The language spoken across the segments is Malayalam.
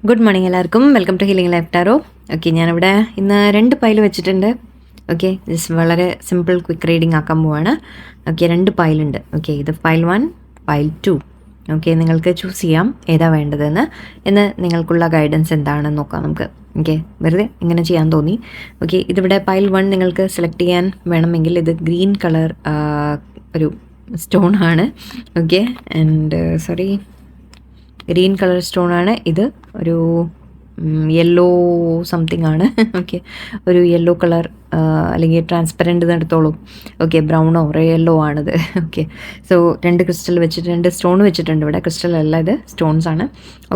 ഗുഡ് മോർണിംഗ് എല്ലാവർക്കും. Welcome to healing life tarot. Okay, ഞാനിവിടെ ഇന്ന് 2 പൈൽ വെച്ചിട്ടുണ്ട്. ഓക്കെ, ജസ്റ്റ് വളരെ സിമ്പിൾ ക്വിക്ക് റീഡിങ് ആക്കാൻ പോവാണ്. ഓക്കെ, 2 പൈലുണ്ട്. ഓക്കെ, ഇത് പൈൽ 1, പൈൽ 2. ഓക്കെ, നിങ്ങൾക്ക് ചൂസ് ചെയ്യാം ഏതാ വേണ്ടതെന്ന്. ഇന്ന് നിങ്ങൾക്കുള്ള ഗൈഡൻസ് എന്താണെന്ന് നോക്കാം നമുക്ക്. ഓക്കെ, വെറുതെ ഇങ്ങനെ ചെയ്യാൻ തോന്നി. ഓക്കെ, ഇതിവിടെ പൈൽ 1 നിങ്ങൾക്ക് സെലക്ട് ചെയ്യാൻ വേണമെങ്കിൽ ഇത് ഗ്രീൻ കളർ ഒരു സ്റ്റോൺ ആണ്. Okay, and sorry, green colour stone ആണ്. ഇത് ഒരു യെല്ലോ സംതിങ് ആണ്. ഓക്കെ, ഒരു യെല്ലോ കളർ അല്ലെങ്കിൽ ട്രാൻസ്പെറൻറ്റ് എടുത്തോളൂ. ഓക്കെ, ബ്രൗണോ യെല്ലോ ആണിത്. ഓക്കെ, സോ 2 ക്രിസ്റ്റൽ വെച്ചിട്ട് 2 സ്റ്റോൺ വെച്ചിട്ടുണ്ട് ഇവിടെ. ക്രിസ്റ്റൽ അല്ല, ഇത് സ്റ്റോൺസ് ആണ്.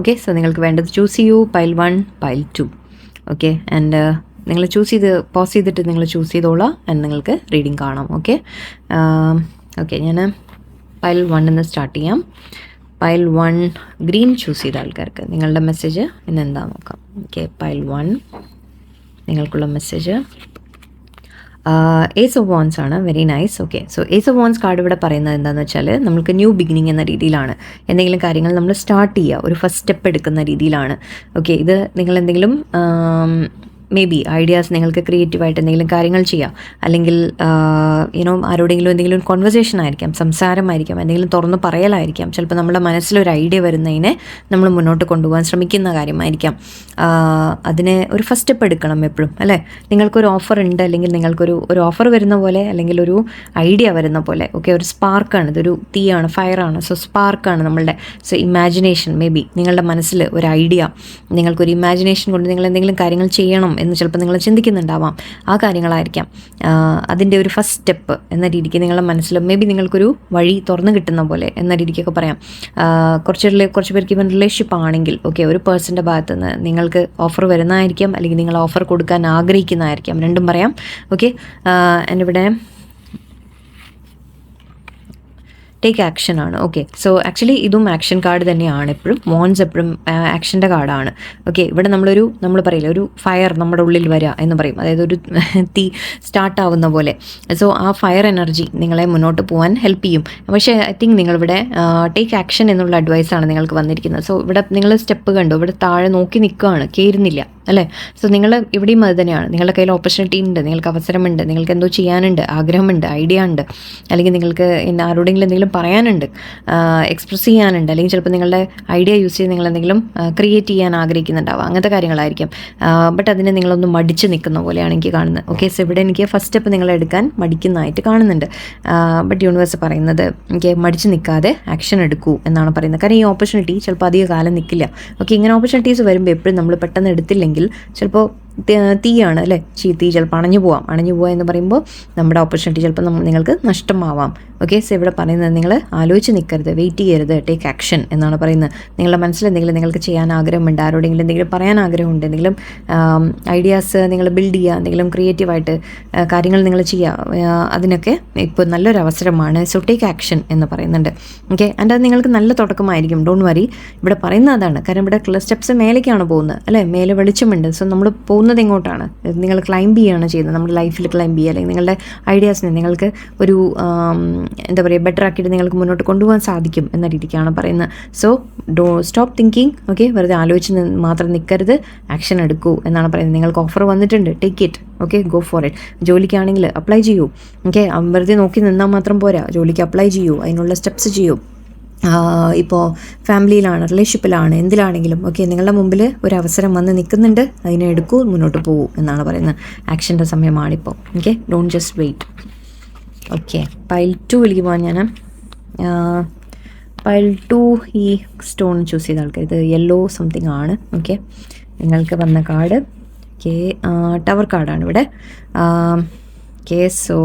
ഓക്കെ, സോ നിങ്ങൾക്ക് വേണ്ടത് ചൂസ് ചെയ്യൂ. Pile 1, pile 2. ഓക്കെ, ആൻഡ് നിങ്ങൾ ചൂസ് ചെയ്ത് പോസ് ചെയ്തിട്ട് നിങ്ങൾ ചൂസ് ചെയ്തോളാം. ആൻഡ് നിങ്ങൾക്ക് റീഡിങ് കാണാം. ഓക്കെ, ഓക്കെ, ഞാൻ പൈൽ 1 സ്റ്റാർട്ട് ചെയ്യാം. പൈൽ 1 ഗ്രീൻ ചൂസ് ചെയ്ത ആൾക്കാർക്ക് നിങ്ങളുടെ മെസ്സേജ് ഇന്ന് എന്താ നോക്കാം. ഓക്കെ, പൈൽ 1 നിങ്ങൾക്കുള്ള മെസ്സേജ് ഏസ് ഓഫ് വാൻസ് ആണ്. Very nice. Okay, so ace of wands card ഇവിടെ പറയുന്നത് എന്താണെന്ന് വെച്ചാൽ നമുക്ക് ന്യൂ ബിഗിനിങ് എന്ന രീതിയിലാണ് എന്തെങ്കിലും കാര്യങ്ങൾ നമ്മൾ സ്റ്റാർട്ട് ചെയ്യുക, ഒരു ഫസ്റ്റ് സ്റ്റെപ്പ് എടുക്കുന്ന രീതിയിലാണ്. ഓക്കെ, ഇത് നിങ്ങൾ എന്തെങ്കിലും മേ ബി ഐഡിയാസ്, നിങ്ങൾക്ക് ക്രിയേറ്റീവായിട്ട് എന്തെങ്കിലും കാര്യങ്ങൾ ചെയ്യാം, അല്ലെങ്കിൽ ആരോടെങ്കിലും എന്തെങ്കിലും കോൺവെർസേഷൻ ആയിരിക്കാം, സംസാരമായിരിക്കാം, എന്തെങ്കിലും തുറന്ന് പറയലായിരിക്കാം. ചിലപ്പോൾ നമ്മുടെ മനസ്സിലൊരു ഐഡിയ വരുന്നതിനെ നമ്മൾ മുന്നോട്ട് കൊണ്ടുപോകാൻ ശ്രമിക്കുന്ന കാര്യമായിരിക്കാം. അതിനെ ഒരു ഫസ്റ്റ് സ്റ്റെപ്പ് എടുക്കണം എപ്പോഴും, അല്ലേ? നിങ്ങൾക്കൊരു ഓഫർ ഉണ്ട്, അല്ലെങ്കിൽ നിങ്ങൾക്കൊരു ഓഫർ വരുന്ന പോലെ, അല്ലെങ്കിൽ ഒരു ഐഡിയ വരുന്ന പോലെ. ഓക്കെ, ഒരു സ്പാർക്കാണ്, ഇതൊരു തീയാണ്, ഫയറാണ്. സോ സ്പാർക്കാണ് നമ്മളുടെ. സോ ഇമാജിനേഷൻ, മേ ബി നിങ്ങളുടെ മനസ്സിൽ ഒരു ഐഡിയ, നിങ്ങൾക്കൊരു ഇമാജിനേഷൻ കൊണ്ട് നിങ്ങൾ എന്തെങ്കിലും കാര്യങ്ങൾ ചെയ്യണം എന്ന് ചിലപ്പോൾ നിങ്ങൾ ചിന്തിക്കുന്നുണ്ടാവാം. ആ കാര്യങ്ങളായിരിക്കാം അതിൻ്റെ ഒരു ഫസ്റ്റ് സ്റ്റെപ്പ് എന്ന രീതിക്ക് നിങ്ങളുടെ മനസ്സിൽ മേ ബി നിങ്ങൾക്കൊരു വഴി തുറന്നു കിട്ടുന്ന പോലെ എന്ന രീതിക്കൊക്കെ പറയാം. കുറച്ച് പേർക്ക് ഇവൻ റിലേഷൻഷിപ്പ് ആണെങ്കിൽ, ഓക്കെ, ഒരു പേഴ്സൻ്റെ ഭാഗത്ത് നിന്ന് നിങ്ങൾക്ക് ഓഫർ വരുന്നതായിരിക്കാം, അല്ലെങ്കിൽ നിങ്ങൾ ഓഫർ കൊടുക്കാൻ ആഗ്രഹിക്കുന്നതായിരിക്കാം. രണ്ടും പറയാം. ഓക്കെ, ആൻഡ് ഇവിടെ ടേക്ക് ആക്ഷൻ ആണ്. ഓക്കെ, സോ ആക്ച്വലി ഇതും ആക്ഷൻ കാർഡ് തന്നെയാണ്. എപ്പോഴും വോൺസ് എപ്പോഴും ആക്ഷൻ്റെ കാർഡാണ്. ഓക്കെ, ഇവിടെ നമ്മൾ പറയില്ല, ഒരു ഫയർ നമ്മുടെ ഉള്ളിൽ വരിക എന്ന് പറയും, അതായത് ഒരു തീ സ്റ്റാർട്ടാവുന്ന പോലെ. സോ ആ ഫയർ എനർജി നിങ്ങളെ മുന്നോട്ട് പോകാൻ ഹെൽപ്പ് ചെയ്യും. പക്ഷേ ഐ തിങ്ക് നിങ്ങളിവിടെ ടേക്ക് ആക്ഷൻ എന്നുള്ള അഡ്വൈസാണ് നിങ്ങൾക്ക് വന്നിരിക്കുന്നത്. സോ ഇവിടെ നിങ്ങൾ സ്റ്റെപ്പ് കണ്ടു, ഇവിടെ താഴെ നോക്കി നിൽക്കുകയാണ്, കയറുന്നില്ല, അല്ലേ? സോ നിങ്ങൾ ഇവിടെയും അത് തന്നെയാണ്. നിങ്ങളുടെ കയ്യിൽ ഓപ്പർച്യൂണിറ്റി ഉണ്ട്, നിങ്ങൾക്ക് അവസരമുണ്ട്, നിങ്ങൾക്ക് എന്തോ ചെയ്യാനുണ്ട്, ആഗ്രഹമുണ്ട്, ഐഡിയ ഉണ്ട്, അല്ലെങ്കിൽ നിങ്ങൾക്ക് ആരോടെങ്കിലും എന്തെങ്കിലും പറയാനുണ്ട്, എക്സ്പ്രസ് ചെയ്യാനുണ്ട്, അല്ലെങ്കിൽ ചിലപ്പോൾ നിങ്ങളുടെ ഐഡിയ യൂസ് ചെയ്ത് നിങ്ങൾ എന്തെങ്കിലും ക്രിയേറ്റ് ചെയ്യാൻ ആഗ്രഹിക്കുന്നുണ്ടാവും. അങ്ങനത്തെ കാര്യങ്ങളായിരിക്കും. ബട്ട് അതിനെ നിങ്ങളൊന്ന് മടിച്ച് നിൽക്കുന്ന പോലെയാണ് എനിക്ക് കാണുന്നത്. ഓക്കെ, സോ ഇവിടെ എനിക്ക് ഫസ്റ്റ് സ്റ്റെപ്പ് നിങ്ങൾ എടുക്കാൻ മടിക്കുന്നതായിട്ട് കാണുന്നുണ്ട്. ബട്ട് യൂണിവേഴ്സ് പറയുന്നത് എനിക്ക് മടിച്ച് നിൽക്കാതെ ആക്ഷൻ എടുക്കൂ എന്നാണ് പറയുന്നത്. കാരണം ഈ ഓപ്പർച്യൂണിറ്റി ചിലപ്പോൾ അധിക കാലം നിൽക്കില്ല. ഓക്കെ, ഇങ്ങനെ ഓപ്പർച്യൂണിറ്റീസ് വരുമ്പോൾ എപ്പോഴും നമ്മൾ പെട്ടെന്ന് എടുത്തില്ലെങ്കിൽ ചിലപ്പോൾ തീയാണ്, അല്ലേ? തീ ചിലപ്പോൾ അണഞ്ഞു പോവാം എന്ന് പറയുമ്പോൾ നമ്മുടെ ഓപ്പർച്യൂണിറ്റി ചിലപ്പോൾ നിങ്ങൾക്ക് നഷ്ടമാവാം. ഓക്കെ, സോ ഇവിടെ പറയുന്നത് നിങ്ങൾ ആലോചിച്ച് നിൽക്കരുത്, വെയിറ്റ് ചെയ്യരുത്, ടേക്ക് ആക്ഷൻ എന്നാണ് പറയുന്നത്. നിങ്ങളുടെ മനസ്സിൽ എന്തെങ്കിലും നിങ്ങൾക്ക് ചെയ്യാൻ ആഗ്രഹമുണ്ട്, ആരോടെങ്കിലും എന്തെങ്കിലും പറയാൻ ആഗ്രഹമുണ്ട്, എന്തെങ്കിലും ഐഡിയാസ് നിങ്ങൾ ബിൽഡ് ചെയ്യുക, എന്തെങ്കിലും ക്രിയേറ്റീവായിട്ട് കാര്യങ്ങൾ നിങ്ങൾ ചെയ്യുക, അതിനൊക്കെ ഇപ്പോൾ നല്ലൊരു അവസരമാണ്. സോ ടേക്ക് ആക്ഷൻ എന്ന് പറയുന്നുണ്ട്. ഓക്കെ, ആൻഡ് അത് നിങ്ങൾക്ക് നല്ല തുടക്കമായിരിക്കും. ഡോണ്ട് വറി, ഇവിടെ പറയുന്നത് അതാണ്. കാരണം ഇവിടെ സ്റ്റെപ്സ് മേലേക്കാണ് പോകുന്നത്, അല്ലേ? മേലെ വെളിച്ചമുണ്ട്. സോ നമ്മൾ പോകുന്നത് എങ്ങോട്ടാണ്? നിങ്ങൾ ക്ലൈംബ് ചെയ്യുകയാണ് ചെയ്യുന്നത്, നമ്മുടെ ലൈഫിൽ ക്ലൈംബ് ചെയ്യുക, അല്ലെങ്കിൽ നിങ്ങളുടെ ഐഡിയാസിനെ നിങ്ങൾക്ക് ഒരു എന്താ പറയുക, ബെറ്റർ ആക്കിയിട്ട് നിങ്ങൾക്ക് മുന്നോട്ട് കൊണ്ടുപോകാൻ സാധിക്കും എന്ന രീതിക്കാണ് പറയുന്നത്. So stop thinking. ഓക്കെ, വെറുതെ ആലോചിച്ച് മാത്രം നിൽക്കരുത്, ആക്ഷൻ എടുക്കൂ എന്നാണ് പറയുന്നത്. നിങ്ങൾക്ക് ഓഫർ വന്നിട്ടുണ്ട്, take it. Okay, go for it. ജോലിക്കാണെങ്കിൽ അപ്ലൈ ചെയ്യൂ. ഓക്കെ, വെറുതെ നോക്കി നിന്നാൽ മാത്രം പോരാ, ജോലിക്ക് അപ്ലൈ ചെയ്യൂ, അതിനുള്ള സ്റ്റെപ്സ് ചെയ്യൂ. ഇപ്പോൾ ഫാമിലിയിലാണ്, റിലേഷൻഷിപ്പിലാണ്, എന്തിലാണെങ്കിലും. ഓക്കെ, നിങ്ങളുടെ മുമ്പിൽ ഒരു അവസരം വന്ന് നിൽക്കുന്നുണ്ട്, അതിനെ എടുക്കൂ, മുന്നോട്ട് പോകൂ എന്നാണ് പറയുന്നത്. ആക്ഷൻ്റെ സമയമാണിപ്പോൾ. Okay, don't just wait. Okay, പൈൽ 2 പോകാൻ ഞാൻ പൈൽ 2 ഈ സ്റ്റോൺ ചൂസ് ചെയ്ത ആൾക്കാർ, ഇത് യെല്ലോ സംതിങ് ആണ്. ഓക്കെ, നിങ്ങൾക്ക് വന്ന കാർഡ് ടവർ കാർഡാണ് ഇവിടെ. Okay, so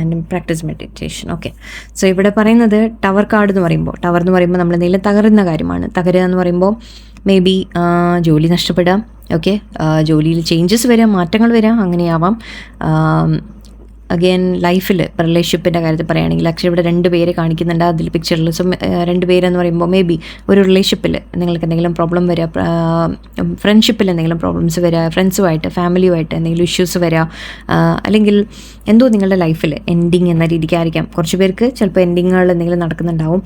and practice meditation. Okay, so ഇവിടെ പറയുന്നത് ടവർ കാർഡ് എന്ന് പറയുമ്പോൾ നമ്മൾ എന്തെങ്കിലും തകരുന്ന കാര്യമാണ്. തകരുക എന്ന് പറയുമ്പോൾ മേ ബി ജോലി നഷ്ടപ്പെടാം. ഓക്കെ, ജോലിയിൽ ചേഞ്ചസ് വരാം, മാറ്റങ്ങൾ വരാം, അങ്ങനെയാവാം. അഗെയിൻ ലൈഫിൽ റിലേഷൻഷിപ്പിൻ്റെ കാര്യത്തിൽ പറയുകയാണെങ്കിൽ ആക്ച്വലി ഇവിടെ 2 പേര് കാണിക്കുന്നുണ്ട് അതിൽ പിക്ചറിൽ. സോ 2 പേരെന്ന് പറയുമ്പോൾ മേ ബി ഒരു റിലേഷൻഷിപ്പിൽ നിങ്ങൾക്ക് എന്തെങ്കിലും പ്രോബ്ലം വരിക, ഫ്രണ്ട്ഷിപ്പിൽ എന്തെങ്കിലും പ്രോബ്ലംസ് വരിക, ഫ്രണ്ട്സുമായിട്ട് ഫാമിലിയുമായിട്ട് എന്തെങ്കിലും ഇഷ്യൂസ് വരിക, അല്ലെങ്കിൽ എന്തോ നിങ്ങളുടെ ലൈഫിൽ എൻഡിങ് എന്ന രീതിക്കായിരിക്കാം. കുറച്ച് പേർക്ക് ചിലപ്പോൾ എൻഡിങ്ങുകൾ എന്തെങ്കിലും നടക്കുന്നുണ്ടാവും,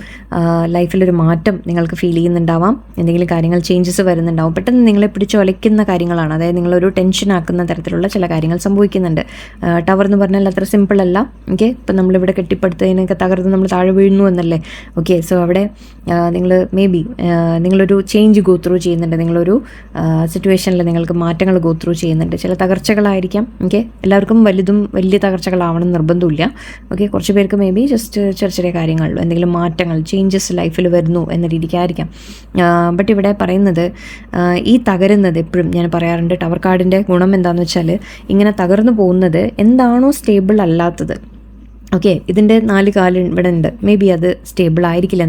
ലൈഫിലൊരു മാറ്റം നിങ്ങൾക്ക് ഫീൽ ചെയ്യുന്നുണ്ടാവാം, എന്തെങ്കിലും കാര്യങ്ങൾ ചേഞ്ചസ് വരുന്നുണ്ടാവും, പെട്ടെന്ന് നിങ്ങളെ പിടിച്ചൊലയ്ക്കുന്ന കാര്യങ്ങളാണ്, അതായത് നിങ്ങളൊരു ടെൻഷൻ ആക്കുന്ന തരത്തിലുള്ള ചില കാര്യങ്ങൾ സംഭവിക്കുന്നുണ്ട്. ടവർ എന്ന് പറഞ്ഞാൽ അത്ര സിമ്പിൾ അല്ല. ഓക്കെ, ഇപ്പം നമ്മളിവിടെ കെട്ടിപ്പടുത്തതിനൊക്കെ തകർന്ന് നമ്മൾ താഴെ വീഴുന്നു എന്നല്ലേ. ഓക്കെ, സോ അവിടെ നിങ്ങൾ മേ ബി നിങ്ങളൊരു ചേഞ്ച് ഗോ ത്രൂ ചെയ്യുന്നുണ്ട്, നിങ്ങളൊരു സിറ്റുവേഷനിൽ നിങ്ങൾക്ക് മാറ്റങ്ങൾ ഗോ ത്രൂ ചെയ്യുന്നുണ്ട്, ചില തകർച്ചകളായിരിക്കാം. ഓക്കെ, എല്ലാവർക്കും വലിയ തകർച്ചകളാവണം നിർബന്ധമില്ല. ഓക്കെ, കുറച്ച് പേർക്ക് മേ ബി ജസ്റ്റ് ചെറിയ കാര്യങ്ങളിൽ എന്തെങ്കിലും മാറ്റങ്ങൾ ചേഞ്ചസ് ലൈഫിൽ വരുന്നു എന്ന രീതിക്കായിരിക്കാം. ബട്ട് ഇവിടെ പറയുന്നത് ഈ തകരുന്നത് എപ്പോഴും ഞാൻ പറയാറുണ്ട്, ടവർ കാർഡിൻ്റെ ഗുണം എന്താണെന്ന് വെച്ചാൽ ഇങ്ങനെ തകർന്നു പോകുന്നത് എന്താണോ സ്റ്റേബിൾ അല്ലാത്തത്. ഓക്കെ, ഇതിൻ്റെ 4 കാല് ഇവിടെ ഉണ്ട്, മേ ബി അത് സ്റ്റേബിൾ ആയിരിക്കില്ല,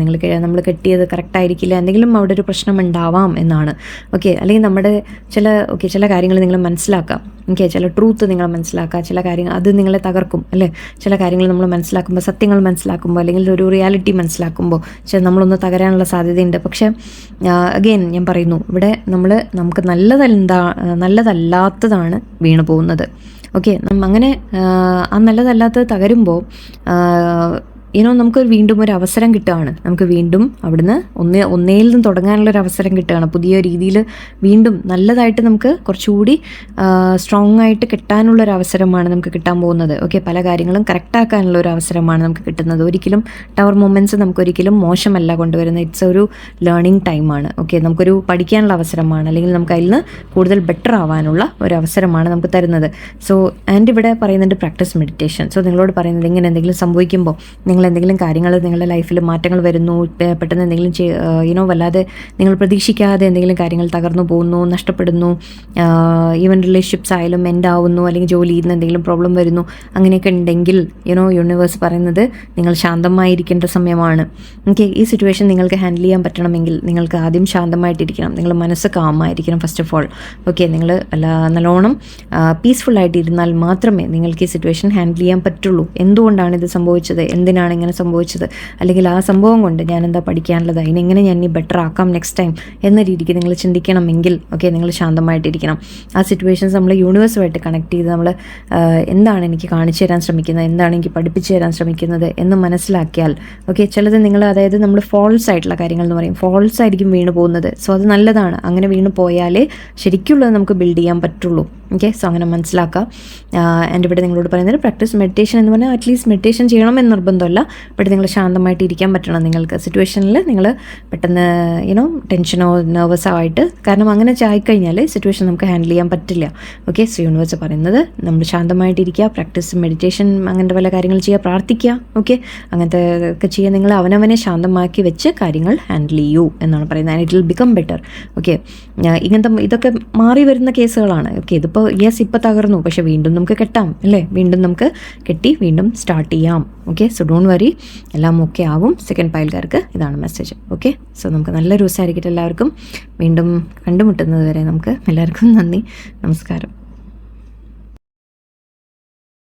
നമ്മൾ കെട്ടിയത് കറക്റ്റ് ആയിരിക്കില്ല, എന്തെങ്കിലും അവിടെ ഒരു പ്രശ്നം ഉണ്ടാവാം എന്നാണ്. ഓക്കെ, അല്ലെങ്കിൽ നമ്മുടെ ചില കാര്യങ്ങൾ നിങ്ങൾ മനസ്സിലാക്കാം. ഓക്കെ, ചില ട്രൂത്ത് നിങ്ങൾ മനസ്സിലാക്കുക, ചില കാര്യങ്ങൾ അത് നിങ്ങളെ തകർക്കും അല്ലേ. ചില കാര്യങ്ങൾ നമ്മൾ മനസ്സിലാക്കുമ്പോൾ, സത്യങ്ങൾ മനസ്സിലാക്കുമ്പോൾ, അല്ലെങ്കിൽ ഒരു റിയാലിറ്റി മനസ്സിലാക്കുമ്പോൾ നമ്മളൊന്ന് തകരാനുള്ള സാധ്യതയുണ്ട്. പക്ഷേ അഗെയിൻ ഞാൻ പറയുന്നു, ഇവിടെ നമുക്ക് നല്ലതല്ലാത്തതാണ് വീണ് പോകുന്നത്. ഓക്കെ, അങ്ങനെ ആ നല്ലതല്ലാത്തത് തകരുമ്പോൾ നമുക്ക് വീണ്ടും ഒരു അവസരം കിട്ടുകയാണ്, നമുക്ക് വീണ്ടും അവിടുന്ന് ഒന്നേൽ നിന്ന് തുടങ്ങാനുള്ളൊരു അവസരം കിട്ടുകയാണ്, പുതിയ രീതിയിൽ വീണ്ടും നല്ലതായിട്ട് നമുക്ക് കുറച്ചുകൂടി സ്ട്രോങ് ആയിട്ട് കിട്ടാനുള്ളൊരു അവസരമാണ് നമുക്ക് കിട്ടാൻ പോകുന്നത്. ഓക്കെ, പല കാര്യങ്ങളും കറക്റ്റാക്കാനുള്ള ഒരു അവസരമാണ് നമുക്ക് കിട്ടുന്നത്. ഒരിക്കലും ടവർ മൊമെൻറ്റ്സ് നമുക്കൊരിക്കലും മോശമല്ല കൊണ്ടുവരുന്നത്, ഇറ്റ്സ് ഒരു ലേണിംഗ് ടൈമാണ്. ഓക്കെ, നമുക്കൊരു പഠിക്കാനുള്ള അവസരമാണ്, അല്ലെങ്കിൽ നമുക്ക് അതിൽ നിന്ന് കൂടുതൽ ബെറ്റർ ആവാനുള്ള ഒരു അവസരമാണ് നമുക്ക് തരുന്നത്. സോ ആൻഡ് ഇവിടെ പറയുന്നുണ്ട് പ്രാക്ടീസ് മെഡിറ്റേഷൻ. സോ നിങ്ങളോട് പറയുന്നത് ഇങ്ങനെ എന്തെങ്കിലും സംഭവിക്കുമ്പോൾ, എന്തെങ്കിലും കാര്യങ്ങൾ നിങ്ങളുടെ ലൈഫിൽ മാറ്റങ്ങൾ വരുന്നു, പെട്ടെന്ന് എന്തെങ്കിലും വല്ലാതെ നിങ്ങൾ പ്രതീക്ഷിക്കാതെ എന്തെങ്കിലും കാര്യങ്ങൾ തകർന്നു പോകുന്നു, നഷ്ടപ്പെടുന്നു, ഈവൻ റിലേഷൻഷിപ്സ് ആയാലും എൻഡ് ആവുന്നു, അല്ലെങ്കിൽ ജോലിയിൽ നിന്ന് എന്തെങ്കിലും പ്രോബ്ലം വരുന്നു, അങ്ങനെയൊക്കെ ഉണ്ടെങ്കിൽ യൂണിവേഴ്സ് പറയുന്നത് നിങ്ങൾ ശാന്തമായിരിക്കേണ്ട സമയമാണ്. ഓക്കെ, ഈ സിറ്റുവേഷൻ നിങ്ങൾക്ക് ഹാൻഡിൽ ചെയ്യാൻ പറ്റണമെങ്കിൽ നിങ്ങൾക്ക് ആദ്യം ശാന്തമായിട്ടിരിക്കണം, നിങ്ങൾ മനസ്സ് കാമായിരിക്കണം ഫസ്റ്റ് ഓഫ് ഓൾ. ഓക്കെ, നിങ്ങൾ നല്ലോണം പീസ്ഫുള്ളായിട്ട് ഇരുന്നാൽ മാത്രമേ നിങ്ങൾക്ക് ഈ സിറ്റുവേഷൻ ഹാൻഡിൽ ചെയ്യാൻ പറ്റുള്ളൂ. എന്തുകൊണ്ടാണ് ഇത് സംഭവിച്ചത്, എന്തിനാണ് ഇങ്ങനെ സംഭവിച്ചത്, അല്ലെങ്കിൽ ആ സംഭവം കൊണ്ട് ഞാൻ എന്താ പഠിക്കാനുള്ളത്, അതിനെങ്ങനെ ഞാൻ ഇനി ബെറ്റർ ആക്കാം നെക്സ്റ്റ് ടൈം എന്ന രീതിക്ക് നിങ്ങൾ ചിന്തിക്കണമെങ്കിൽ ഓക്കെ, നിങ്ങൾ ശാന്തമായിട്ടിരിക്കണം. ആ സിറ്റുവേഷൻസ് നമ്മൾ യൂണിവേഴ്സുമായിട്ട് കണക്ട് ചെയ്ത് നമ്മൾ എന്താണ് എനിക്ക് കാണിച്ചു തരാൻ ശ്രമിക്കുന്നത്, എന്താണ് എനിക്ക് പഠിപ്പിച്ചു തരാൻ ശ്രമിക്കുന്നത് എന്ന് മനസ്സിലാക്കിയാൽ ഓക്കെ, ചിലത് നിങ്ങൾ അതായത് നമ്മൾ ഫോൾസ് ആയിട്ടുള്ള കാര്യങ്ങൾ എന്ന് പറയും, ഫോൾസ് ആയിരിക്കും വീണ് പോകുന്നത്. സോ അത് നല്ലതാണ്, അങ്ങനെ വീണ് പോയാലേ ശരിക്കുള്ളത് നമുക്ക് ബിൽഡ് ചെയ്യാൻ പറ്റുള്ളൂ. ഓക്കെ, സോ അങ്ങനെ മനസ്സിലാക്കുക. ആൻഡ് ഇവിടെ നിങ്ങളോട് പറയുന്നത് പ്രാക്ടീസ് മെഡിറ്റേഷൻ എന്ന് പറഞ്ഞാൽ അറ്റ്ലീസ്റ്റ് മെഡിറ്റേഷൻ ചെയ്യണമെന്ന് നിർബന്ധമല്ല, ബട്ട് നിങ്ങൾ ശാന്തമായിട്ട് ഇരിക്കാൻ പറ്റണം നിങ്ങൾക്ക് സിറ്റുവേഷനിൽ. നിങ്ങൾ പെട്ടെന്ന് ടെൻഷനോ നെർവസോ ആയിട്ട്, കാരണം അങ്ങനെ ആയിക്കഴിഞ്ഞാൽ സിറ്റുവേഷൻ നമുക്ക് ഹാൻഡിൽ ചെയ്യാൻ പറ്റില്ല. ഓക്കെ, സോ യൂണിവേഴ്സ് പറയുന്നത് നമ്മൾ ശാന്തമായിട്ടിരിക്കുക, പ്രാക്ടീസ് മെഡിറ്റേഷൻ അങ്ങനത്തെ പല കാര്യങ്ങൾ ചെയ്യുക, പ്രാർത്ഥിക്കുക. ഓക്കെ, അങ്ങനത്തെ ഒക്കെ ചെയ്യുക, നിങ്ങൾ അവനവനെ ശാന്തമാക്കി വെച്ച് കാര്യങ്ങൾ ഹാൻഡിൽ ചെയ്യൂ എന്നാണ് പറയുന്നത്. And it will become better. Okay, ഇതൊക്കെ മാറി വരുന്ന കേസുകളാണ്. ഓക്കെ, ഇതിപ്പോൾ ഇപ്പോൾ തകർന്നു, പക്ഷെ വീണ്ടും നമുക്ക് കെട്ടാം അല്ലേ, വീണ്ടും നമുക്ക് കെട്ടി വീണ്ടും സ്റ്റാർട്ട് ചെയ്യാം. ഓക്കെ, സോ ഡോണ്ട് വറി, എല്ലാം ഓക്കെ ആവും. സെക്കൻഡ് പൈൽക്കാർക്ക് ഇതാണ് മെസ്സേജ്. ഓക്കെ, സോ നമുക്ക് നല്ലൊരു ദിവസമായിരിക്കട്ടെ എല്ലാവർക്കും. വീണ്ടും കണ്ടുമുട്ടുന്നത് വരെ നമുക്ക് എല്ലാവർക്കും നന്ദി, നമസ്കാരം.